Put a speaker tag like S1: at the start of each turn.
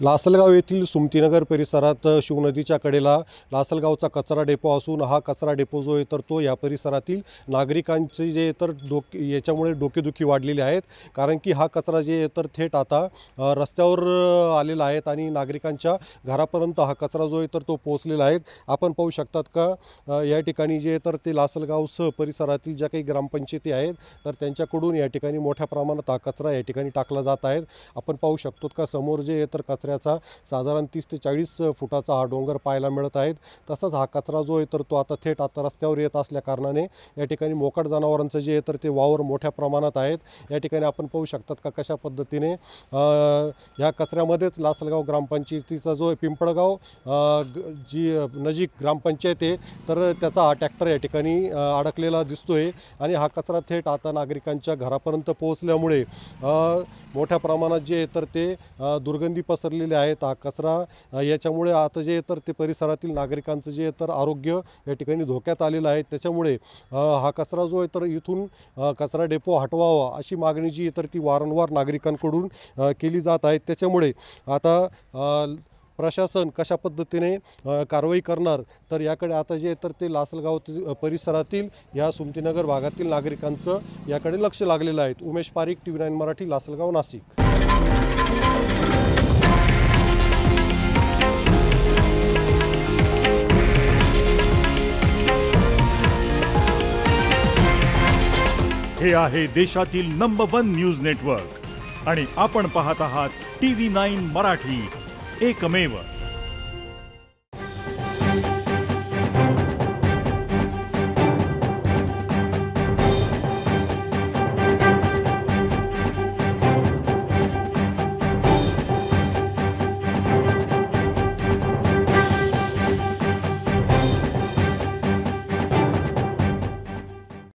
S1: लासलगाव येथील सुमतीनगर परिसरात शिवनदीच्या कडेला लासलगावचा कचरा डेपो असून हा कचरा डेपो जो आहे तर तो या परिसरातील नागरिकांचे जे तर याच्यामुळे डोकेदुखी वाढलेली आहेत। कारण की हा कचरा जे तर थेट आता रस्त्यावर आलेला आहे आणि नागरिकांच्या घरापर्यंत हा कचरा जो आहे तर तो पोहोचलेला आहे। आपण पाहू शकतात का या ठिकाणी जे तर ते लासलगावसह परिसरातील ज्या काही ग्रामपंचायती आहेत तर त्यांच्याकडून या ठिकाणी मोठ्या प्रमाणात हा कचरा या ठिकाणी टाकला जात आहे। आपण पाहू शकतो का समोर जे तर कचऱ्याचा साधारण 30 ते 40 फुटाचा हा डोंगर पाहायला मिळत आहे। तसंच हा कचरा जो आहे तर तो आता थेट आता रस्त्यावर येत असल्या कारणाने या ठिकाणी मोकाट जनावरांचं जे तर ते वावर मोठ्या प्रमाणात आहेत। या ठिकाणी आपण पाहू शकतात का कशा पद्धतीने या कचऱ्यामध्येच लासलगाव ग्रामपंचायतीचा जो पिंपळगाव जी नजीक ग्रामपंचायत आहे तर त्याचा हा ट्रॅक्टर या ठिकाणी अडकलेला दिसतोय आणि हा कचरा थेट आता नागरिकांच्या घरापर्यंत पोहोचल्यामुळे मोठ्या प्रमाणात जे तर ते दुर्गंधी पसरलेले आहेत। हा कचरा याच्यामुळे आता जे तर ते परिसरातील नागरिकांचं जे तर आरोग्य या ठिकाणी धोक्यात आलेलं आहे। त्याच्यामुळे हा कचरा जो आहे तर इथून कचरा डेपो हटवावा अशी मागणी जी तर ती वारंवार नागरिकांकडून केली जात आहे। त्याच्यामुळे आता प्रशासन कशा पद्धतीने कारवाई करणार तर याकडे आता जे तर ते लासलगाव परिसरातील या सुमतीनगर भागातील नागरिकांचं याकडे लक्ष लागलेलं आहे। उमेश पारिक, TV9 मराठी, लासलगाव, नाशिक।
S2: हे आहे देशातील नंबर 1 न्यूज नेटवर्क आणि आपण पाहत आहात TV9 मराठी, एकमेव।